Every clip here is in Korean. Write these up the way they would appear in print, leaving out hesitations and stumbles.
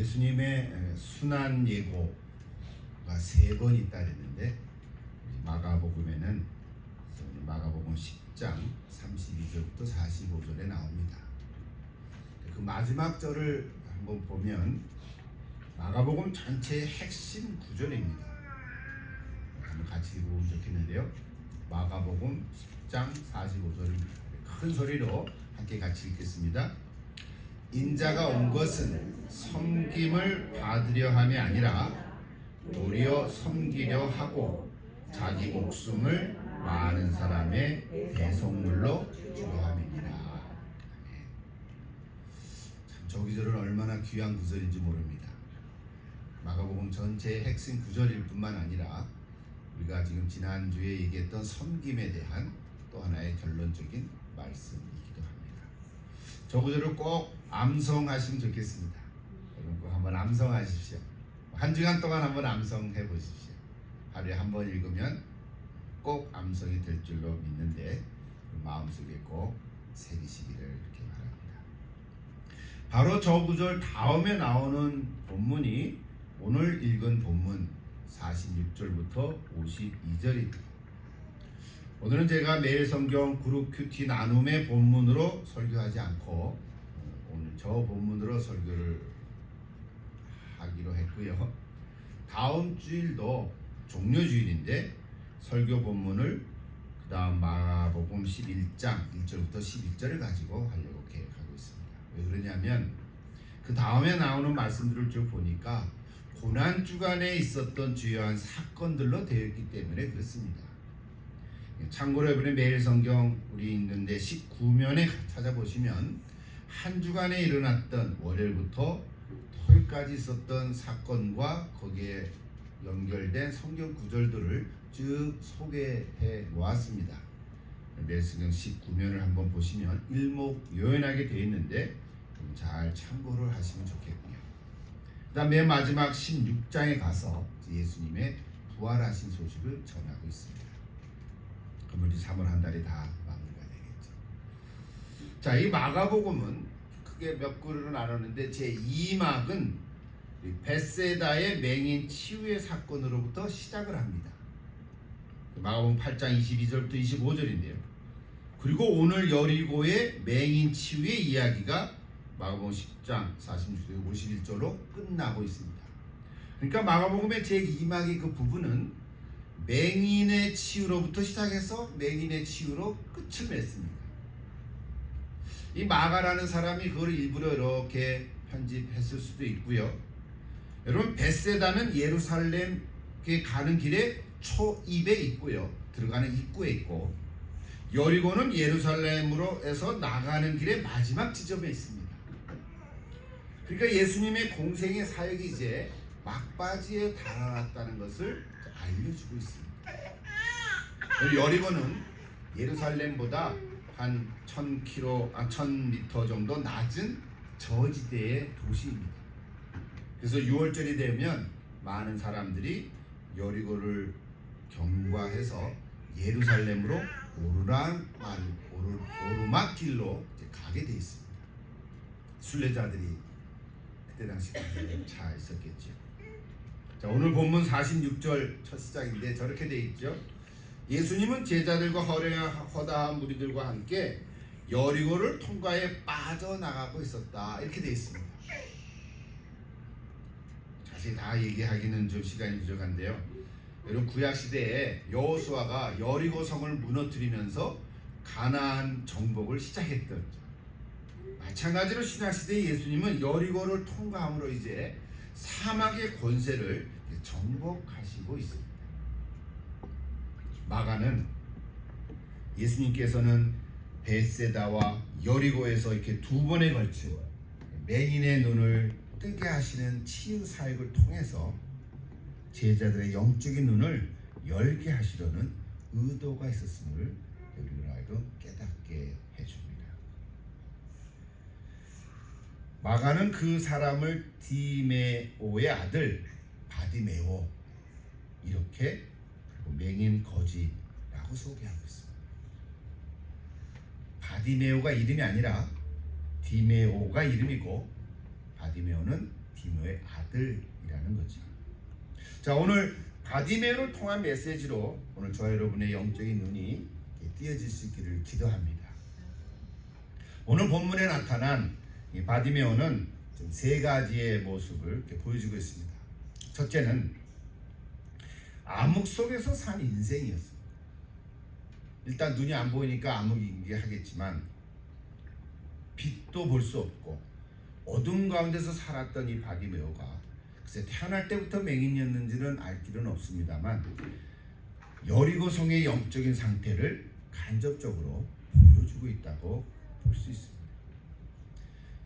예수님의 순환 예고가 3번 있다 그랬는데 마가복음에는 마가복음 10장 32절부터 45절에 나옵니다. 그 마지막 절을 한번 보면 마가복음 전체의 핵심 구절입니다. 한번 같이 읽어보면 좋겠는데요. 마가복음 10장 45절입니다. 큰 소리로 함께 같이 읽겠습니다. 인자가 온 것은 섬김을 받으려 함이 아니라 도리어 섬기려 하고 자기 목숨을 많은 사람의 대속물로 주려 함이니라. 참 저 구절은 얼마나 귀한 구절인지 모릅니다. 마가복음 전체의 핵심 구절일 뿐만 아니라 우리가 지금 지난주에 얘기했던 섬김에 대한 또 하나의 결론적인 말씀이기도 합니다. 저 구절을 꼭 암송하시면 좋겠습니다. 여러분 꼭 한번 암송하십시오. 한 주간 동안 한번 암송해 보십시오. 하루에 한 번 읽으면 꼭 암송이 될 줄로 믿는데 마음속에 꼭 새기시기를 이렇게 바랍니다. 바로 저 구절 다음에 나오는 본문이 오늘 읽은 본문 46절부터 52절입니다. 오늘은 제가 매일 성경 그룹 큐티 나눔의 본문으로 설교하지 않고 오늘 저 본문으로 설교를 하기로 했고요. 다음 주일도 종료주일인데 설교 본문을 그 다음 마가복음 11장 1절부터 11절을 가지고 하려고 계획하고 있습니다. 왜 그러냐면 그 다음에 나오는 말씀들을 쭉 보니까 고난주간에 있었던 주요한 사건들로 되어 있기 때문에 그렇습니다. 참고로 이번에 매일 성경 우리 읽는데 19면에 찾아보시면 한 주간에 일어났던 월요일부터 토요일까지 있었던 사건과 거기에 연결된 성경 구절들을 쭉 소개해 놓았습니다. 매일 성경 19면을 한번 보시면 일목요연하게 되어 있는데 잘 참고를 하시면 좋겠고요. 그 다음 맨 마지막 16장에 가서 예수님의 부활하신 소식을 전하고 있습니다. 그럼 우리 3월 한 달이 다 마무리가 되겠죠. 자, 이 마가복음은 크게 몇 구로 나눴는데 제2막은 벳세다의 맹인 치유의 사건으로부터 시작을 합니다. 마가복음 8장 22절부터 25절인데요. 그리고 오늘 여리고의 맹인 치유의 이야기가 마가복음 10장 46절 51절로 끝나고 있습니다. 그러니까 마가복음의 제2막의 그 부분은 맹인의 치유로부터 시작해서 맹인의 치유로 끝을 맺습니다. 이 마가라는 사람이 그걸 일부러 이렇게 편집했을 수도 있고요. 여러분 벳세다는 예루살렘에 가는 길에 초입에 있고요. 들어가는 입구에 있고 여리고는 예루살렘으로 해서 나가는 길의 마지막 지점에 있습니다. 그러니까 예수님의 공생의 사역이 이제 막바지에 달아났다는 것을 알려주고 있습니다. 여리고는 예루살렘보다 한 1000m 정도 낮은 저지대의 도시입니다. 그래서 6월절이 되면 많은 사람들이 여리고를 경과해서 예루살렘으로 오르막길로 가게 돼 있습니다. 순례자들이 그때 당시 차 있었겠죠. 자, 오늘 본문 46절 첫 시작인데 저렇게 돼 있죠. 예수님은 제자들과 허다한 무리들과 함께 여리고를 통과해 빠져나가고 있었다. 이렇게 돼 있습니다. 자세히 다 얘기하기는 좀 시간이 부족한데요. 여러분 구약시대에 여호수아가 여리고 성을 무너뜨리면서 가나안 정복을 시작했던 마찬가지로 신약시대의 예수님은 여리고를 통과함으로 이제 사막의 권세를 정복하시고 있습니다. 마가는 예수님께서는 벳세다와 여리고에서 이렇게 두 번에 걸친 맹인의 눈을 뜨게 하시는 치유 사역을 통해서 제자들의 영적인 눈을 열게 하시려는 의도가 있었음을 우리로 하여금 깨닫게 해줍니다. 마가는 그 사람을 디메오의 아들 바디메오 이렇게 맹인 거지라고 소개하고 있습니다. 바디메오가 이름이 아니라 디메오가 이름이고 바디메오는 디모의 아들이라는 거죠. 자, 오늘 바디메오를 통한 메시지로 오늘 저와 여러분의 영적인 눈이 띄어질 수 있기를 기도합니다. 오늘 본문에 나타난 이 바디메오는 지금 세 가지의 모습을 이렇게 보여주고 있습니다. 첫째는 암흑 속에서 산 인생이었습니다. 일단 눈이 안 보이니까 암흑이하겠지만 빛도 볼 수 없고 어둠 가운데서 살았던 이 바디메오가 글쎄 태어날 때부터 맹인이었는지는 알 길은 없습니다만 여리고성의 영적인 상태를 간접적으로 보여주고 있다고 볼 수 있습니다.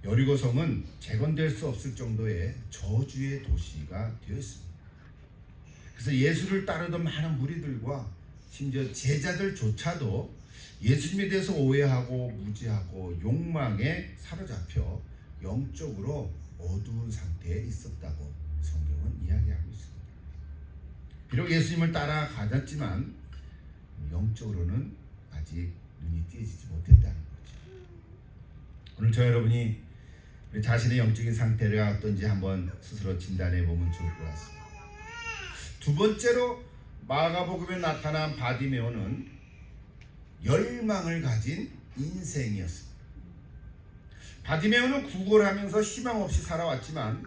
여리고성은 재건될 수 없을 정도의 저주의 도시가 되었습니다. 그래서 예수를 따르던 많은 무리들과 심지어 제자들조차도 예수님에 대해서 오해하고 무지하고 욕망에 사로잡혀 영적으로 어두운 상태에 있었다고 성경은 이야기하고 있습니다. 비록 예수님을 따라가졌지만 영적으로는 아직 눈이 띄어지지 못했다는 거죠. 오늘 저 여러분이 우리 자신의 영적인 상태가 어떤지 한번 스스로 진단해 보면 좋을 것 같습니다. 두 번째로 마가복음에 나타난 바디메오는 열망을 가진 인생이었습니다. 바디메오는 구걸하면서 희망 없이 살아왔지만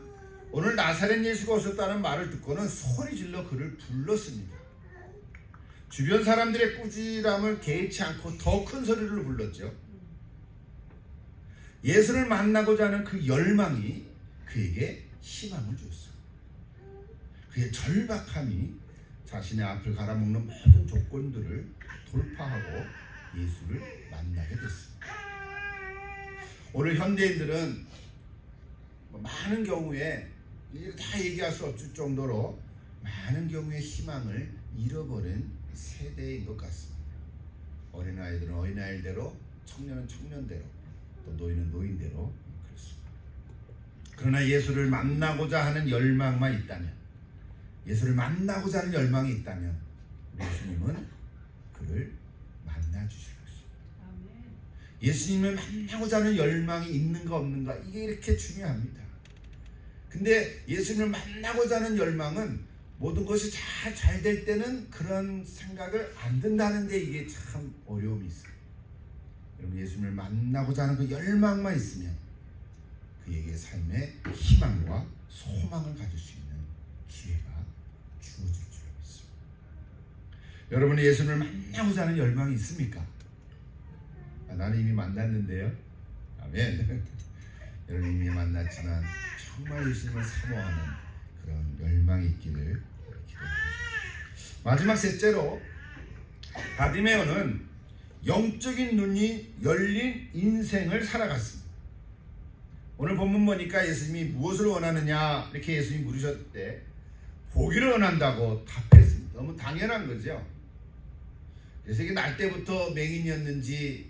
오늘 나사렛 예수가 오셨다는 말을 듣고는 소리질러 그를 불렀습니다. 주변 사람들의 꾸지람을 개의치 않고 더 큰 소리를 불렀죠. 예수를 만나고자 하는 그 열망이 그에게 희망을 주었어요. 그의 절박함이 자신의 앞을 갈아먹는 모든 조건들을 돌파하고 예수를 만나게 됐습니다. 오늘 현대인들은 많은 경우에 다 얘기할 수 없을 정도로 많은 경우에 희망을 잃어버린 세대인 것 같습니다. 어린아이들은 어린아이대로, 청년은 청년대로, 또 노인은 노인대로 그렇습니다. 그러나 예수를 만나고자 하는 열망만 있다면, 예수를 만나고자 하는 열망이 있다면 예수님은 그를 만나 주실 것입니다. 예수님을 만나고자 하는 열망이 있는가 없는가, 이게 이렇게 중요합니다. 근데 예수님을 만나고자 하는 열망은 모든 것이 잘 될 때는 그런 생각을 안 든다는데 이게 참 어려움이 있어요. 여러분, 예수님을 만나고자 하는 그 열망만 있으면 그에게 삶에 희망과 소망을 가질 수 있는 기회가 주어질 줄 믿습니다. 여러분이 예수님을 만나고자 하는 열망이 있습니까? 나는 이미 만났는데요. 아멘. 여러분 이미 만났지만 정말 예수님을 사모하는 그런 열망이 있기를 기도합니다. 마지막 셋째로 바디메오는 영적인 눈이 열린 인생을 살아갔습니다. 오늘 본문 보니까 예수님이 무엇을 원하느냐 이렇게 예수님이 물으셨을 때 보기를 원한다고 답했습니다. 너무 당연한 거죠. 그래서 이게 날 때부터 맹인이었는지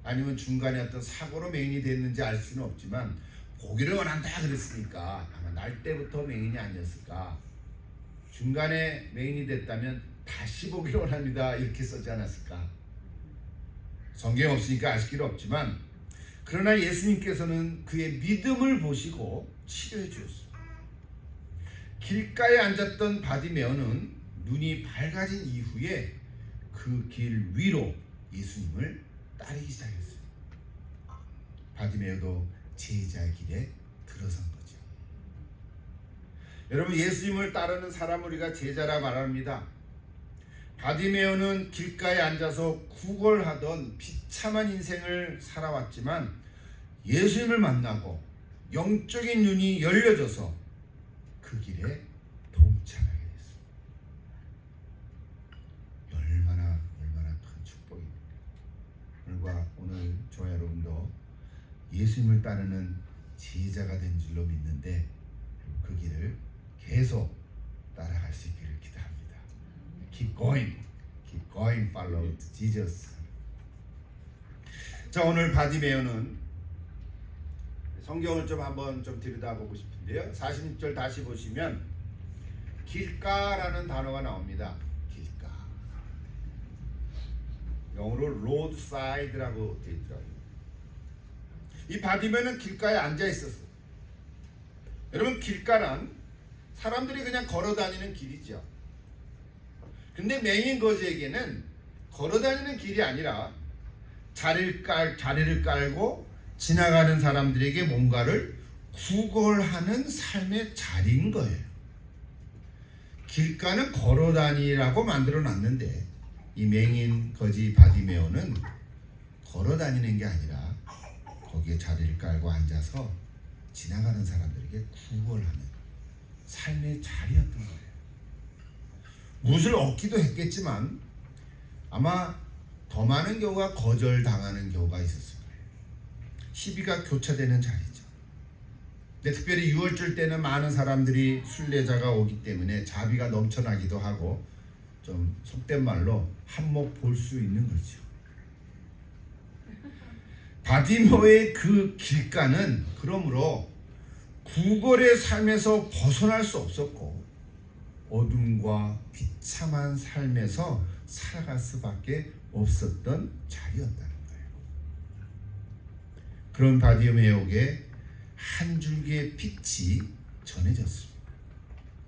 아니면 중간에 어떤 사고로 맹인이 됐는지 알 수는 없지만 보기를 원한다 그랬으니까 아마 날 때부터 맹인이 아니었을까. 중간에 맹인이 됐다면 다시 보기를 원합니다 이렇게 쓰지 않았을까. 성경 없으니까 알 길은 없지만 그러나 예수님께서는 그의 믿음을 보시고 치료해 주셨습니다. 길가에 앉았던 바디메오는 눈이 밝아진 이후에 그 길 위로 예수님을 따르기 시작했어요. 바디메오도 제자의 길에 들어선 거죠. 여러분, 예수님을 따르는 사람 우리가 제자라 말합니다. 바디메오는 길가에 앉아서 구걸하던 비참한 인생을 살아왔지만 예수님을 만나고 영적인 눈이 열려져서 그 길에 동참하게 됐습니다. 얼마나 큰 축복입니다. 오늘 저와 여러분도 예수님을 따르는 제자가 된 줄로 믿는데 그 길을 계속 따라갈 수 있기를 기도합니다. Keep going, follow Jesus. 자, 오늘 바디메오는 성경을 한번 들여다보고 싶은데요. 46절 다시 보시면 길가라는 단어가 나옵니다. 길가. 영어로 roadside라고 되어 있더라고요. 이 바디메오는 길가에 앉아 있었어요. 여러분, 길가란 사람들이 그냥 걸어 다니는 길이죠. 근데 맹인 거지에게는 걸어 다니는 길이 아니라 자리를 깔고 지나가는 사람들에게 뭔가를 구걸하는 삶의 자리인 거예요. 길가는 걸어 다니라고 만들어 놨는데 이 맹인 거지 바디메오는 걸어 다니는 게 아니라 거기에 자리를 깔고 앉아서 지나가는 사람들에게 구걸하는 삶의 자리였던 거예요. 무엇을 얻기도 했겠지만 아마 더 많은 경우가 거절당하는 경우가 있었을 거예요. 시비가 교차되는 자리죠. 근데 특별히 6월절 때는 많은 사람들이 순례자가 오기 때문에 자비가 넘쳐나기도 하고 좀 속된 말로 한몫 볼 수 있는 거죠. 바디메오의 그 길가는 그러므로 구걸의 삶에서 벗어날 수 없었고 어둠과 비참한 삶에서 살아갈 수밖에 없었던 자리였다는 거예요. 그런 바디메오에게 한 줄기의 빛이 전해졌습니다.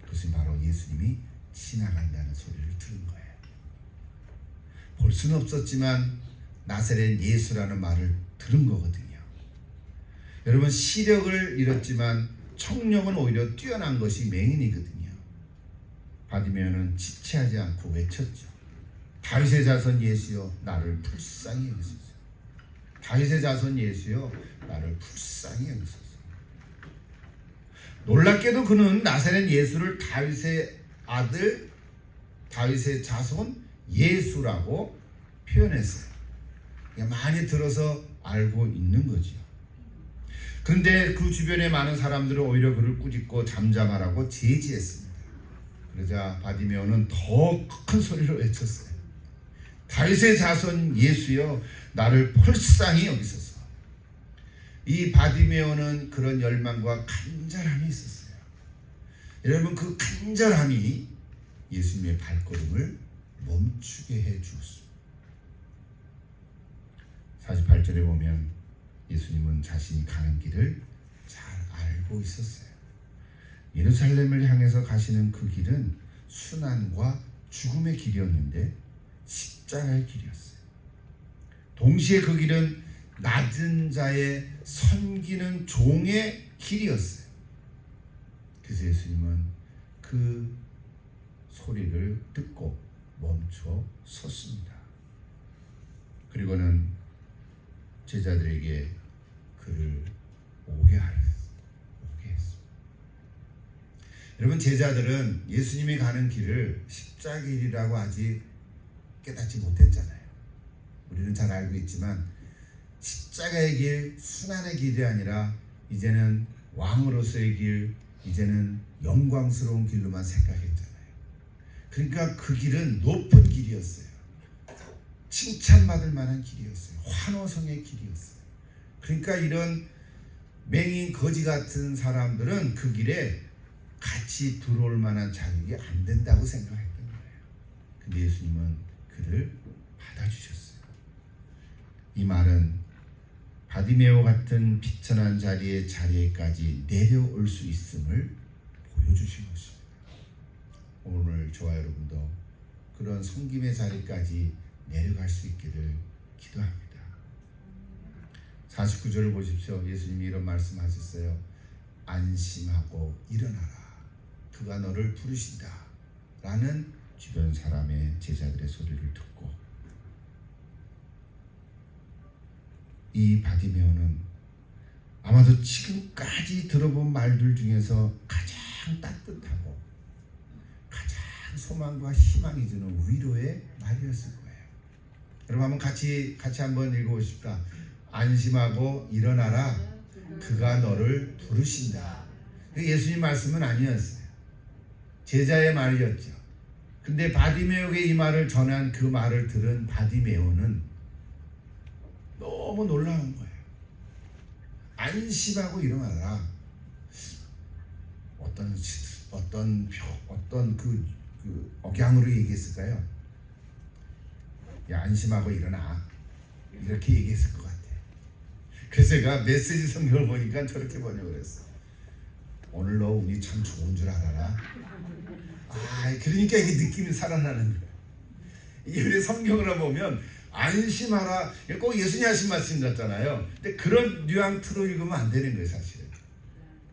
그것은 바로 예수님이 지나간다는 소리를 들은 거예요. 볼 수는 없었지만 나사렛 예수라는 말을 들은 거거든요. 여러분, 시력을 잃었지만 청력은 오히려 뛰어난 것이 맹인이거든요. 바디메오는 지체하지 않고 외쳤죠. 다윗의 자손 예수여, 나를 불쌍히 여기소서. 다윗의 자손 예수여, 나를 불쌍히 여기소서. 놀랍게도 그는 나사렛 예수를 다윗의 아들, 다윗의 자손 예수라고 표현했어요. 많이 들어서 알고 있는 거죠. 그런데 그 주변에 많은 사람들은 오히려 그를 꾸짖고 잠잠하라고 제지했습니다. 그러자 바디메오는 더 큰 소리로 외쳤어요. 다윗의 자손 예수여, 나를 불쌍히 여기소서. 이 바디메오는 그런 열망과 간절함이 있었어요. 여러분, 그 간절함이 예수님의 발걸음을 멈추게 해 주었습니다. 48절에 보면 예수님은 자신이 가는 길을 잘 알고 있었어요. 예루살렘을 향해서 가시는 그 길은 순환과 죽음의 길이었는데 십자가의 길이었어요. 동시에 그 길은 낮은 자의 섬기는 종의 길이었어요. 그래서 예수님은 그 소리를 듣고 멈춰 섰습니다. 그리고는 제자들에게 그를 오게 했습니다. 여러분, 제자들은 예수님이 가는 길을 십자가의 길이라고 아직 깨닫지 못했잖아요. 우리는 잘 알고 있지만 십자가의 길, 순환의 길이 아니라 이제는 왕으로서의 길, 이제는 영광스러운 길로만 생각했잖아요. 그러니까 그 길은 높은 길이었어요. 칭찬받을 만한 길이었어요. 환호성의 길이었어요. 그러니까 이런 맹인 거지 같은 사람들은 그 길에 같이 들어올 만한 자격이 안 된다고 생각했던 거예요. 근데 예수님은 그를 받아주셨어요. 이 말은 바디메오 같은 비천한 자리에까지 내려올 수 있음을 보여주신 것입니다. 오늘 저와 여러분도 그런 섬김의 자리까지 내려갈 수 있기를 기도합니다. 49절을 보십시오. 예수님이 이런 말씀하셨어요. 안심하고 일어나라. 그가 너를 부르신다. 라는 주변 사람의 제자들의 소리를 듣고 이 바디메오는 아마도 지금까지 들어본 말들 중에서 가장 따뜻하고 가장 소망과 희망이 주는 위로의 말이었을 거예요. 여러분, 한번 같이 한번 읽어보십시다. 안심하고 일어나라. 그가 너를 부르신다. 예수님 말씀은 아니었어요. 제자의 말이었죠. 근데 바디메오에게 이 말을 전한 그 말을 들은 바디메오는 너무 놀라운 거예요. 안심하고 일어나라. 어떤 그 억양으로 얘기했을까요? 야, 안심하고 일어나. 이렇게 얘기했을 것 같아요. 그래서 제가 메시지 성경을 보니까 저렇게 번역을 했어요. 오늘 너 운이 참 좋은 줄 알아라. 그러니까 이게 느낌이 살아나는 거예요. 이게 우리 성경으로 보면 안심하라, 꼭 예수님 하신 말씀 같잖아요. 근데 그런 뉘앙스로 읽으면 안 되는 거예요, 사실은.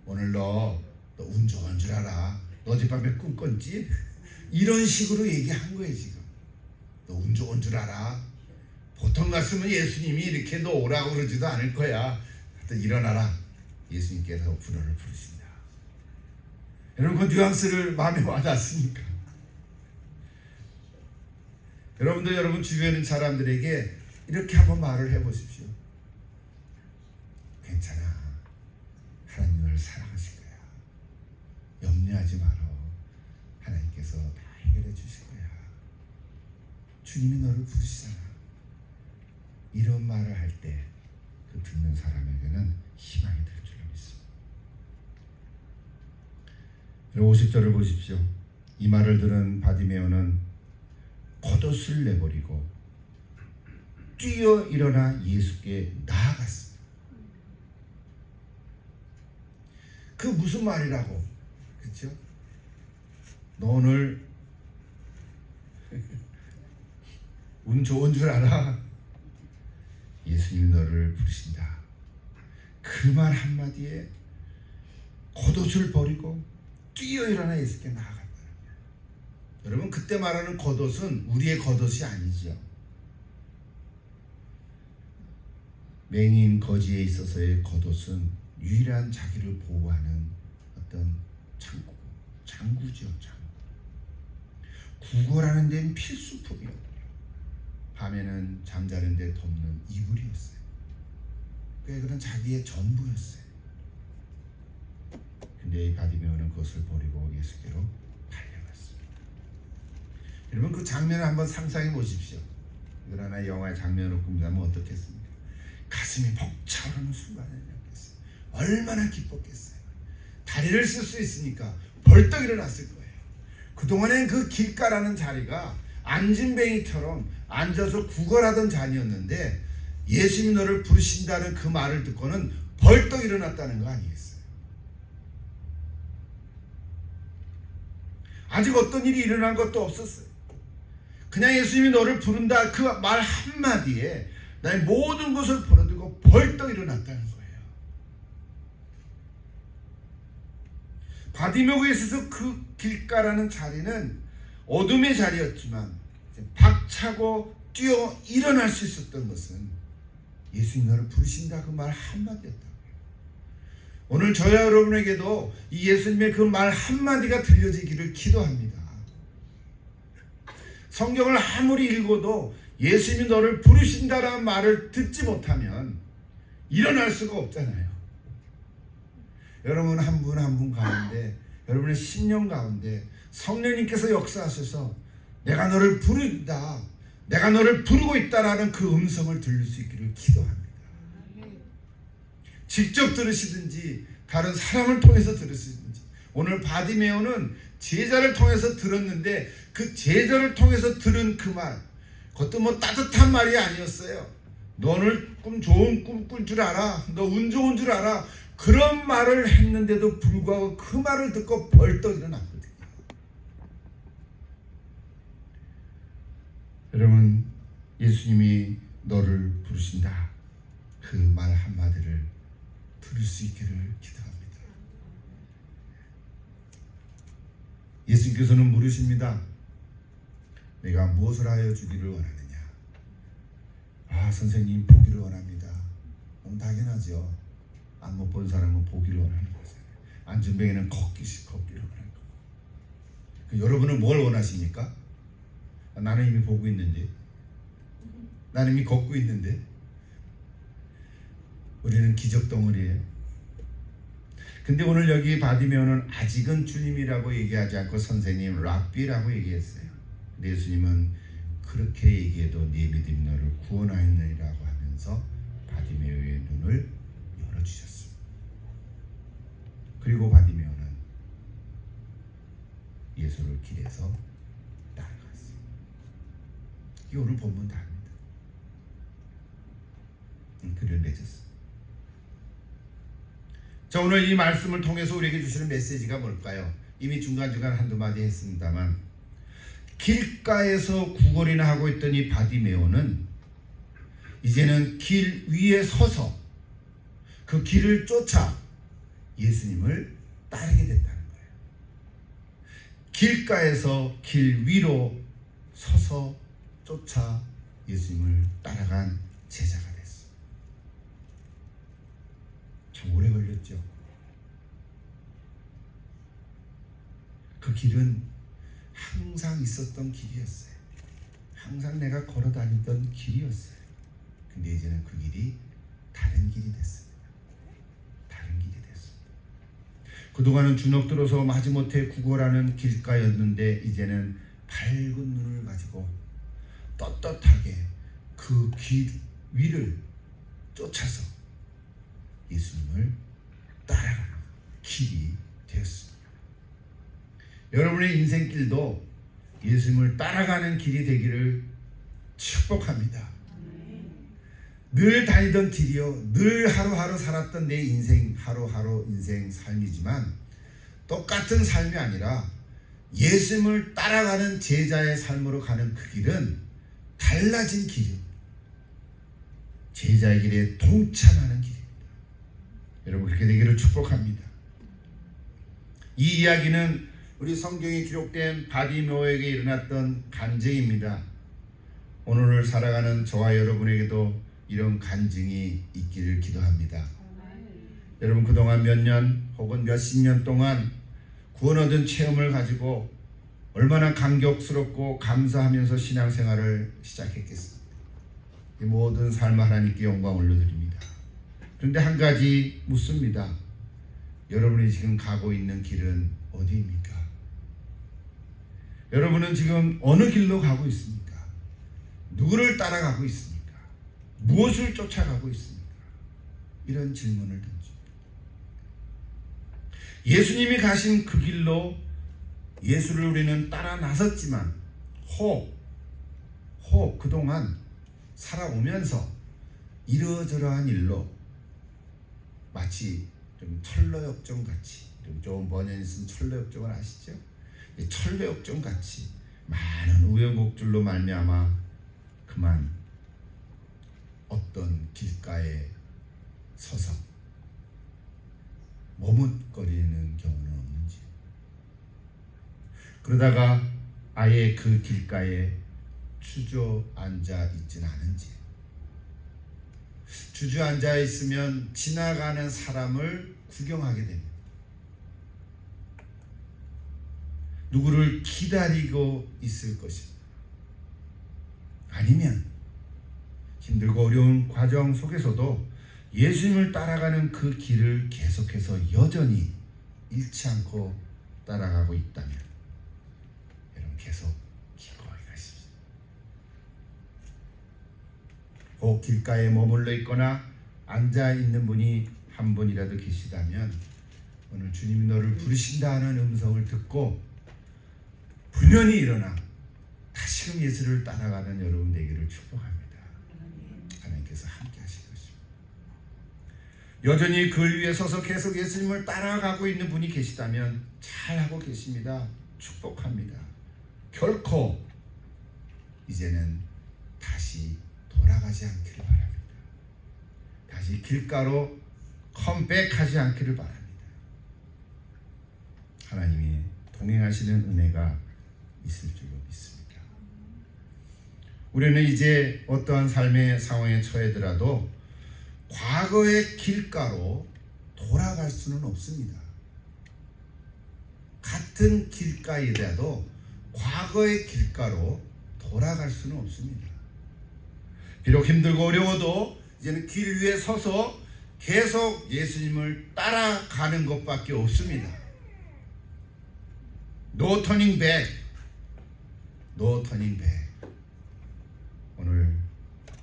오늘 너 운 좋은 줄 알아. 너 어젯밤에 꿈 꿨지? 이런 식으로 얘기한 거예요, 지금. 너 운 좋은 줄 알아. 보통 같으면 예수님이 이렇게 너 오라고 그러지도 않을 거야. 하여튼 일어나라. 예수님께서 불어를 부르신다. 여러분, 그 뉘앙스를 마음에 와닿습니까? 여러분도 여러분 주변에 있는 사람들에게 이렇게 한번 말을 해보십시오. 괜찮아. 하나님을 사랑하실 거야. 염려하지 마라. 하나님께서 다 해결해 주실 거야. 주님이 너를 부르시잖아. 이런 말을 할 때 그 듣는 사람에게는 희망이 될 줄로 믿습니다. 50절을 보십시오. 이 말을 들은 바디메오는 겉옷을 내버리고 뛰어 일어나 예수께 나아갔습니다. 그 무슨 말이라고? 그렇죠? 너 오늘 운 좋은 줄 알아. 예수님이 너를 부르신다. 그 말 한마디에 겉옷을 버리고 뛰어 일어나 예수께 나아갔다. 여러분, 그때 말하는 겉옷은 우리의 겉옷이 아니죠. 맹인 거지에 있어서의 겉옷은 유일한 자기를 보호하는 어떤 장구죠. 구걸하는 데는 필수품이었고, 밤에는 잠자는 데 덮는 이불이었어요. 그런 자기의 전부였어요. 근데 바디메오는 그것을 버리고 예수께로 달려갔습니다. 여러분, 그 장면을 한번 상상해 보십시오. 이걸 하나의 영화의 장면으로 꾸미자면 어떻겠습니까? 가슴이 벅차오르는 순간이었겠어요. 얼마나 기뻤겠어요. 다리를 쓸 수 있으니까 벌떡 일어났을 거예요. 그동안엔 그 길가라는 자리가 안진뱅이처럼 앉아서 구걸하던 자리였는데 예수님이 너를 부르신다는 그 말을 듣고는 벌떡 일어났다는 거 아니겠어요? 아직 어떤 일이 일어난 것도 없었어요. 그냥 예수님이 너를 부른다 그 말 한마디에 나의 모든 것을 버려두고 벌떡 일어났다는 거예요. 바디메오에 있어서 그 길가라는 자리는 어둠의 자리였지만 박차고 뛰어 일어날 수 있었던 것은 예수님 너를 부르신다 그 말 한마디였다. 오늘 저와 여러분에게도 이 예수님의 그 말 한마디가 들려지기를 기도합니다. 성경을 아무리 읽어도 예수님이 너를 부르신다라는 말을 듣지 못하면 일어날 수가 없잖아요. 여러분 한 분 한 분 가운데, 여러분의 심령 가운데 성령님께서 역사하셔서 내가 너를 부른다, 내가 너를 부르고 있다라는 그 음성을 들을 수 있기를 기도합니다. 직접 들으시든지 다른 사람을 통해서 들으시든지. 오늘 바디메오는 제자를 통해서 들었는데 그 제자를 통해서 들은 그 말, 그것도 뭐 따뜻한 말이 아니었어요. 너는 좋은 꿈 꿀 줄 알아. 너 운 좋은 줄 알아. 그런 말을 했는데도 불구하고 그 말을 듣고 벌떡 일어났거든요. 여러분, 예수님이 너를 부르신다 그 말 한마디를 들을 수 있기를 기도합니다. 예수님께서는 물으십니다. 내가 무엇을 하여 주기를 원하느냐? 선생님, 보기를 원합니다. 너무 당연하죠. 안 못 본 사람은 보기를 원하는 거잖아요. 안진뱅이는 걷기를 원하는 거고. 여러분은 뭘 원하십니까? 나는 이미 보고 있는데, 나는 이미 걷고 있는데. 우리는 기적 덩어리예요. 근데 오늘 여기 바디메오는 아직은 주님이라고 얘기하지 않고 선생님, 랍비라고 얘기했어요. 근데 예수님은 그렇게 얘기해도 네 믿음이 너를 구원하였느니라고 하면서 바디메오의 눈을 열어주셨습니다. 그리고 바디메오는 예수를 길에서 따라갔습니다. 이게 오늘 본문 다입니다. 그를 맺었습니다. 자, 오늘 이 말씀을 통해서 우리에게 주시는 메시지가 뭘까요? 이미 중간중간 한두 마디 했습니다만, 길가에서 구걸이나 하고 있던 이 바디메오는 이제는 길 위에 서서 그 길을 쫓아 예수님을 따르게 됐다는 거예요. 길가에서 길 위로 서서 쫓아 예수님을 따라간 제자가 됐어. 참 오래 걸렸죠. 그 길은 항상 있었던 길이었어요. 항상 내가 걸어 다니던 길이었어요. 근데 이제는 그 길이 다른 길이 됐습니다. 다른 길이 됐습니다. 그동안은 주눅들어서 마지못해 구걸하는 길가였는데 이제는 밝은 눈을 가지고 떳떳하게 그 길 위를 쫓아서 예수님을 따라가는 길이 되었습니다. 여러분의 인생길도 예수님을 따라가는 길이 되기를 축복합니다. 늘 다니던 길이요, 늘 하루하루 살았던 내 인생, 하루하루 인생 삶이지만 똑같은 삶이 아니라 예수님을 따라가는 제자의 삶으로 가는 그 길은 달라진 길이요, 제자의 길에 동참하는 길입니다. 여러분 그렇게 되기를 축복합니다. 이 이야기는 우리 성경에 기록된 바디메오에게 일어났던 간증입니다. 오늘을 살아가는 저와 여러분에게도 이런 간증이 있기를 기도합니다. 여러분 그동안 몇 년 혹은 몇십 년 동안 구원 얻은 체험을 가지고 얼마나 감격스럽고 감사하면서 신앙생활을 시작했겠습니까? 이 모든 삶을 하나님께 영광 올려드립니다. 그런데 한 가지 묻습니다. 여러분이 지금 가고 있는 길은 어디입니까? 여러분은 지금 어느 길로 가고 있습니까? 누구를 따라가고 있습니까? 무엇을 쫓아가고 있습니까? 이런 질문을 던집니다. 예수님이 가신 그 길로 예수를 우리는 따라 나섰지만 그동안 살아오면서 이러저러한 일로 마치 좀 철로역정 같이, 좀 번연이 쓴 철로역정을 아시죠? 철로역정 같이 많은 우여곡절로 말미암아 그만 어떤 길가에 서서 머뭇거리는 경우는 없는지, 그러다가 아예 그 길가에 주저앉아 있지는 않은지, 주저앉아 있으면 지나가는 사람을 구경하게 됩니다. 누구를 기다리고 있을 것입니다. 아니면 힘들고 어려운 과정 속에서도 예수님을 따라가는 그 길을 계속해서 여전히 잃지 않고 따라가고 있다면 여러분 계속 기꺼이 가십시오. 그 길가에 머물러 있거나 앉아 있는 분이 한 분이라도 계시다면 오늘 주님이 너를 부르신다는 음성을 듣고 분연히 일어나 다시금 예수를 따라가는 여러분 되기를 축복합니다. 하나님께서 함께 하실 것입니다. 여전히 글 위에 서서 계속 예수님을 따라가고 있는 분이 계시다면 잘하고 계십니다. 축복합니다. 결코 이제는 다시 돌아가지 않기를 바랍니다. 다시 길가로 컴백하지 않기를 바랍니다. 하나님이 동행하시는 은혜가 있을 줄로 믿습니다. 우리는 이제 어떠한 삶의 상황에 처해더라도 과거의 길가로 돌아갈 수는 없습니다. 같은 길가이라도 과거의 길가로 돌아갈 수는 없습니다. 비록 힘들고 어려워도 이제는 길 위에 서서 계속 예수님을 따라가는 것밖에 없습니다. No turning back. No turning back. 오늘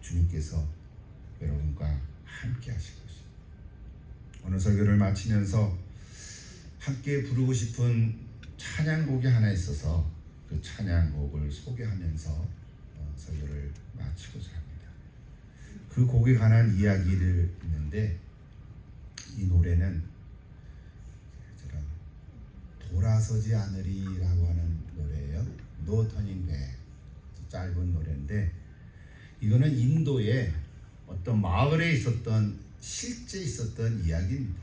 주님께서 여러분과 함께 하실 것입니다. 오늘 설교를 마치면서 함께 부르고 싶은 찬양곡이 하나 있어서 그 찬양곡을 소개하면서 설교를 마치고자 합니다. 그 곡에 관한 이야기를 있는데 이 노래는 돌아서지 않으리라고 하는 노래예요. No Turning Back. 짧은 노래인데 이거는 인도의 어떤 마을에 실제 있었던 이야기입니다.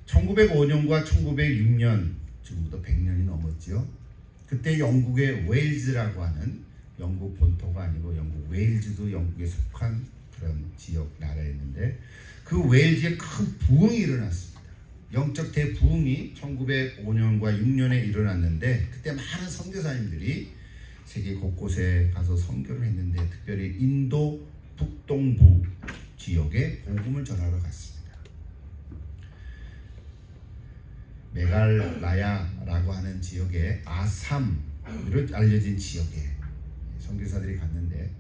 1905년과 1906년, 지금부터 100년이 넘었죠. 그때 영국의 웨일즈라고 하는, 영국 본토가 아니고 영국 웨일즈도 영국에 속한 그런 지역 나라였는데, 그 웨일즈에 큰 부흥이 일어났습니다. 영적 대부흥이 1905년과 6년에 일어났는데, 그때 많은 선교사님들이 세계 곳곳에 가서 선교를 했는데, 특별히 인도 북동부 지역에 복음을 전하러 갔습니다. 메갈라야라고 하는 지역에, 아삼으로 알려진 지역에 선교사들이 갔는데,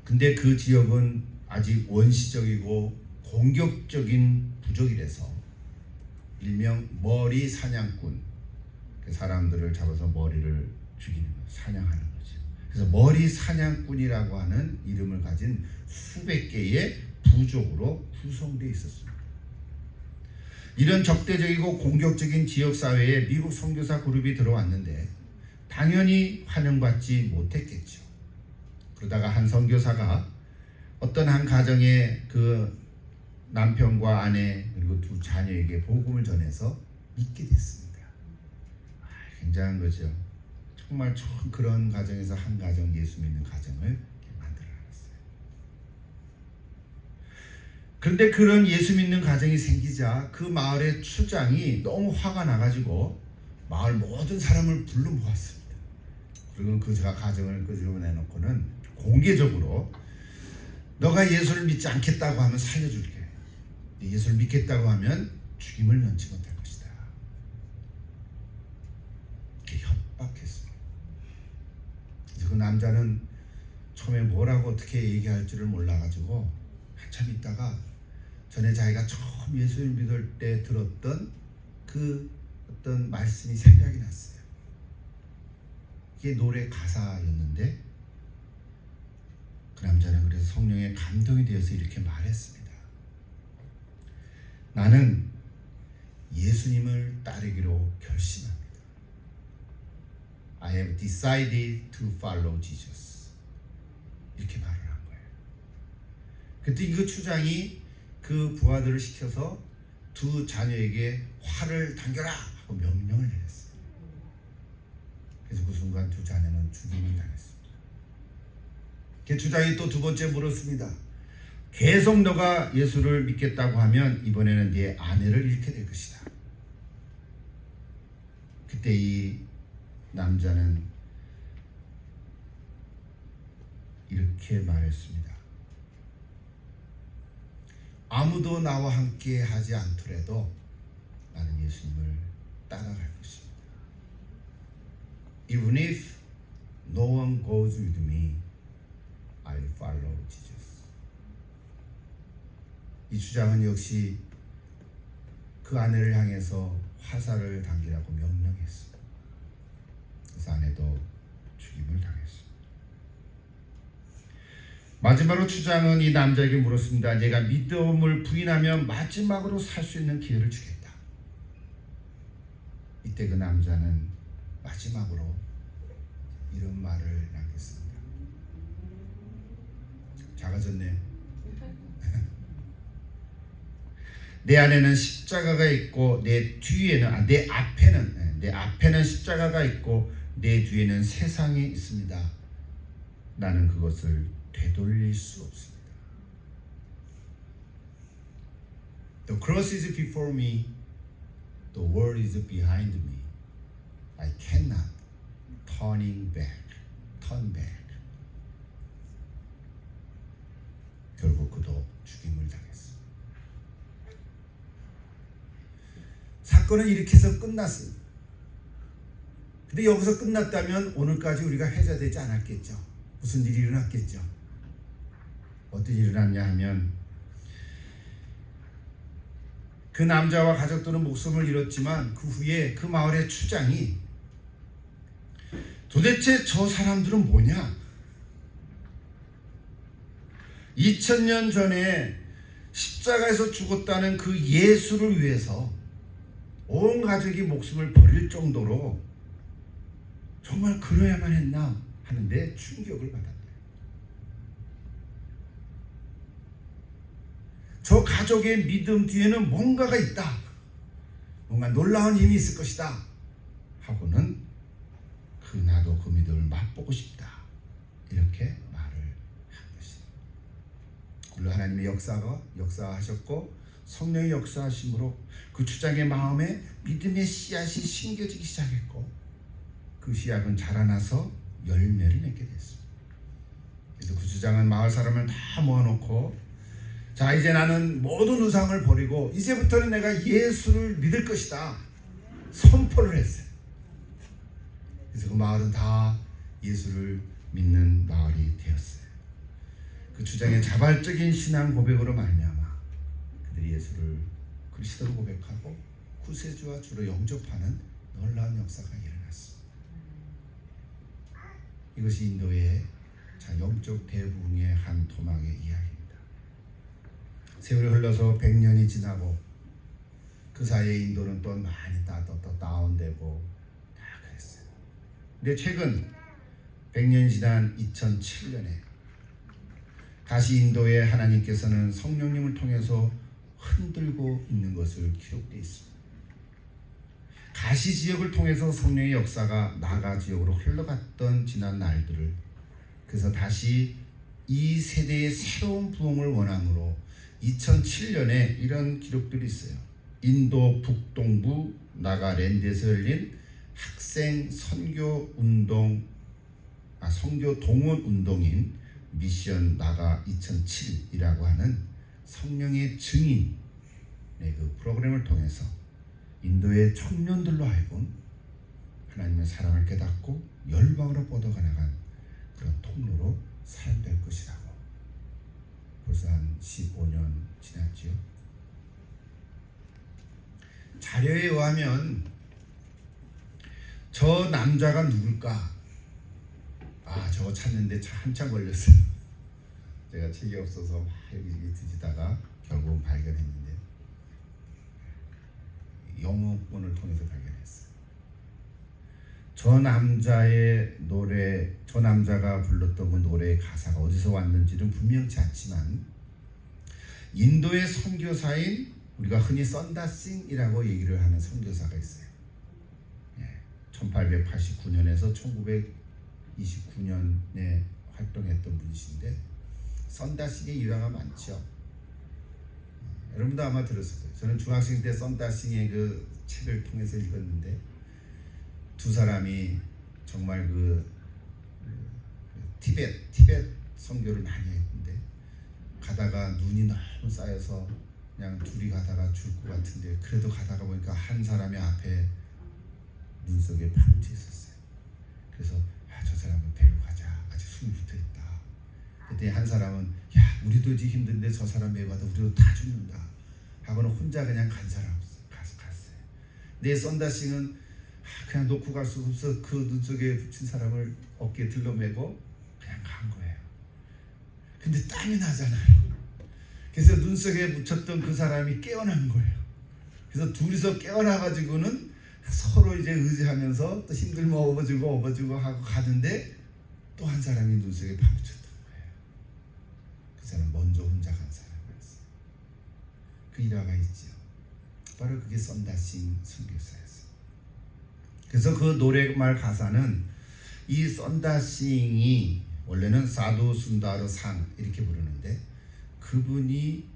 근데 그 지역은 아직 원시적이고 공격적인 부족이라서 일명 머리 사냥꾼, 그 사람들을 잡아서 머리를 죽이는 거, 사냥하는 거죠. 그래서 머리 사냥꾼이라고 하는 이름을 가진 수백 개의 부족으로 구성되어 있었습니다. 이런 적대적이고 공격적인 지역사회에 미국 선교사 그룹이 들어왔는데 당연히 환영받지 못했겠죠. 그러다가 한 선교사가 어떤 한 가정의 그 남편과 아내 그리고 두 자녀에게 복음을 전해서 믿게 됐습니다. 굉장한 거죠. 정말 처음 그런 가정에서 한 가정 예수 믿는 가정을 만들어놨어요. 그런데 그런 예수 믿는 가정이 생기자 그 마을의 추장이 너무 화가 나가지고 마을 모든 사람을 불러 모았습니다. 그리고 그 가정을 끄집어내놓고는 공개적으로 너가 예수를 믿지 않겠다고 하면 살려줄게. 예수를 믿겠다고 하면 죽임을 면치 못할 것이다. 이렇게 협박했습니다. 그래서 그 남자는 처음에 뭐라고 어떻게 얘기할 줄을 몰라가지고 한참 있다가 전에 자기가 처음 예수를 믿을 때 들었던 그 어떤 말씀이 생각이 났어요. 이게 노래 가사였는데 그 남자는 그래서 성령에 감동이 되어서 이렇게 말했습니다. 나는 예수님을 따르기로 결심합니다. I have decided to follow Jesus. 이렇게 말을 한 거예요. 그때 그 추장이 그 부하들을 시켜서 두 자녀에게 활을 당겨라 하고 명령을 내렸어요. 그래서 그 순간 두 자녀는 죽임을 당했습니다. 그 주장이 또 두 번째 물었습니다. 계속 너가 예수를 믿겠다고 하면 이번에는 네 아내를 잃게 될 것이다. 그때 이 남자는 이렇게 말했습니다. 아무도 나와 함께 하지 않더라도 나는 예수님을 따라갈 것입니다. Even if no one goes with me, I follow Jesus. 이 주장은 역시 그 아내를 향해서 화살을 당기라고 명령했습니다. 그래서 아내도 죽임을 당했습니다. 마지막으로 추장은 이 남자에게 물었습니다. 내가 믿음을 부인하면 마지막으로 살 수 있는 기회를 주겠다. 이때 그 남자는 마지막으로 이런 말을 남겼습니다. 작아졌네요. 내 안에는 십자가가 있고 내 앞에는 십자가가 있고 내 뒤에는 세상이 있습니다. 나는 그것을 되돌릴 수 없습니다. The cross is before me, the world is behind me. I cannot turn back. 결국 그도 죽임을 당했습니다. 사건은 이렇게 해서 끝났습니다. 근데 여기서 끝났다면 오늘까지 우리가 회자되지 않았겠죠. 무슨 일이 일어났겠죠. 어떤 일이 일어났냐 하면 그 남자와 가족들은 목숨을 잃었지만 그 후에 그 마을의 추장이 도대체 저 사람들은 뭐냐? 2000년 전에 십자가에서 죽었다는 그 예수를 위해서 온 가족이 목숨을 버릴 정도로 정말 그래야만 했나 하는데 충격을 받았다. 저 가족의 믿음 뒤에는 뭔가가 있다. 뭔가 놀라운 힘이 있을 것이다. 하고는 나도 그 믿음을 맛보고 싶다. 이렇게 말을 한 것입니다. 물론 하나님의 역사하셨고 성령의 역사하심으로 그 주장의 마음에 믿음의 씨앗이 심겨지기 시작했고 그 씨앗은 자라나서 열매를 맺게 됐습니다. 그래서 그 주장은 마을 사람을 다 모아놓고 자 이제 나는 모든 우상을 버리고 이제부터는 내가 예수를 믿을 것이다 선포를 했어요. 그래서 그 마을은 다 예수를 믿는 마을이 되었어요. 그 주장의 자발적인 신앙 고백으로 말미암아 그들이 예수를 그리스도로 고백하고 구세주와 주로 영접하는 놀라운 역사가 일어났습니다. 이것이 인도의 영적 대부흥의 한 토막의 이야기입니다. 세월이 흘러서 100년이 지나고 그 사이에 인도는 또 많이 또 다운되고 다 그랬어요. 근데 최근 100년이 지난 2007년에 다시 인도에 하나님께서는 성령님을 통해서 흔들고 있는 것을 기록되어 있습니다. 가시 지역을 통해서 성령의 역사가 나가 지역으로 흘러갔던 지난 날들을 그래서 다시 이 세대의 새로운 부흥을 원함으로 2007년에 이런 기록들이 있어요. 인도 북동부 나가랜드에서 열린 학생 선교 동원 운동인 미션 나가 2007이라고 하는 성령의 증인의 그 프로그램을 통해서 인도의 청년들로 하여금 하나님의 사랑을 깨닫고 열방으로 뻗어가 나간 그런 통로로 사용될 것이라고 벌써 한 15년 지났지요. 자료에 의하면 저 남자가 누굴까? 저거 찾는데 한참 걸렸어요. 제가 책이 없어서 막 여기 뒤지다가 결국은 발견했는데 영어권을 통해서 발견했어요. 저 남자의 노래, 저 남자가 불렀던 그 노래의 가사가 어디서 왔는지는 분명치 않지만 인도의 선교사인 우리가 흔히 썬다싱이라고 얘기를 하는 선교사가 있어요. 1889년에서 1929년에 활동했던 분이신데 썬다싱의 일화가 많죠. 여러분도 아마 들었을 거예요. 저는 중학생 때 썬다싱의 그 책을 통해서 읽었는데 두 사람이 정말 그 티벳 선교를 많이 했는데 가다가 눈이 너무 쌓여서 그냥 둘이 가다가 죽을 것 같은데 그래도 가다가 보니까 한 사람의 앞에 눈 속에 파묻혀 있었어요. 그래서 저 사람은 데리고 가자. 아직 숨이 붙어있다. 그때 한 사람은 우리도 이제 힘든데 저 사람 매봐도 우리도 다 죽는다 하고는 혼자 그냥 간 사람 갔어요. 근데 썬다싱은 그냥 놓고 갈 수 없어 그 눈 속에 붙인 사람을 어깨에 들러매고 그냥 간 거예요. 근데 땀이 나잖아요. 그래서 눈 속에 묻혔던 그 사람이 깨어난 거예요. 그래서 둘이서 깨어나가지고는 서로 이제 의지하면서 또 힘들면 업어주고 하고 가는데 또 한 사람이 눈 속에 파묻혔던 거예요. 그 사람 먼저 혼자 간 사람이었어요. 그 일화가 있죠. 바로 그게 썬다싱 선교사였어요. 그래서 그 노래말 가사는 이 썬다싱이 원래는 사두 순다르 상 이렇게 부르는데 그분이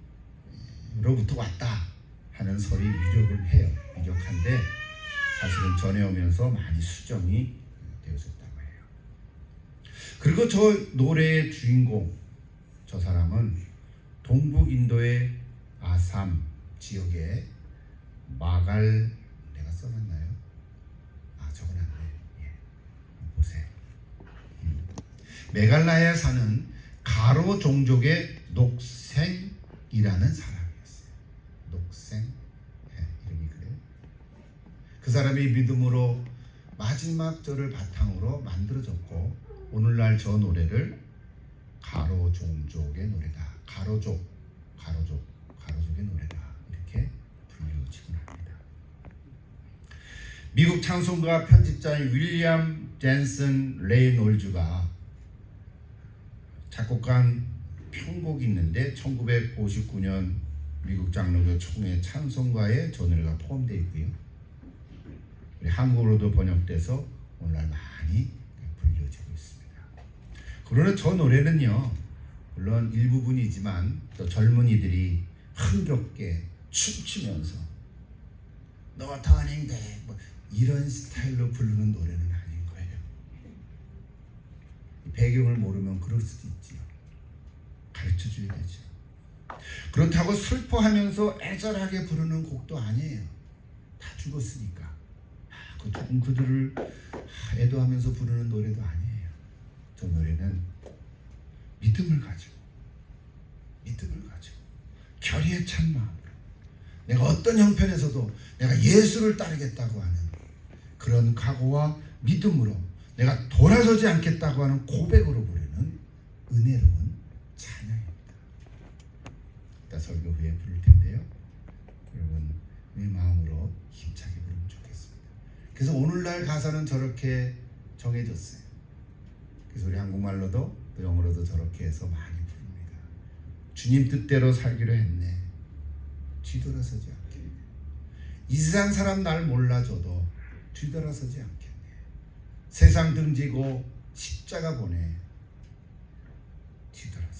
로부터 왔다 하는 설이 유력한데 사실은 전해오면서 많이 수정이 되어졌다고 해요. 그리고 저 노래의 주인공 저 사람은 동북 인도의 아삼 지역의 마갈 내가 써놨나요? 적어놨네. 보세요. 메갈라에 사는 가로 종족의 녹생이라는 사람이었어요. 녹생 이름이 그래요. 그 사람이 믿음으로 마지막 절을 바탕으로 만들어졌고 오늘날 저 노래를 가로 종족의 노래다. 가로족의 노래다. 이렇게 불리우지곤 합니다. 미국 찬송가 편집자인 윌리엄 젠슨 레이놀즈가 작곡한 편곡이 있는데 1959년 미국 장로교 총회 찬송가에 저 노래가 포함되어 있고요. 우리 한국어로도 번역돼서 오늘날 많이 불려지고 있습니다. 그러나 저 노래는요, 물론 일부분이지만 또 젊은이들이 흥겹게 춤추면서 너가 터닝돼 뭐 이런 스타일로 부르는 노래는 아닌 거예요. 배경을 모르면 그럴 수도 있지요. 가르쳐줘야 되죠. 그렇다고 슬퍼하면서 애절하게 부르는 곡도 아니에요. 다 죽었으니까. 그 죽은 그들을 애도하면서 부르는 노래도 아니에요. 저 노래는 믿음을 가지고 결의에 찬 마음으로 내가 어떤 형편에서도 내가 예수를 따르겠다고 하는 그런 각오와 믿음으로 내가 돌아서지 않겠다고 하는 고백으로 부르는 은혜로운 찬양입니다. 이따 설교 후에 부를 텐데요, 여러분 내 마음으로 힘차게 부르면 좋겠습니다. 그래서 오늘날 가사는 저렇게 정해졌어요. 그래서 우리 한국말로도 또 영어로도 저렇게 해서 많이 부릅니다. 주님 뜻대로 살기로 했네. 뒤돌아서지 않겠네. 이 세상 사람 날 몰라줘도 뒤돌아서지 않겠네. 세상 등지고 십자가 보내 뒤돌아서지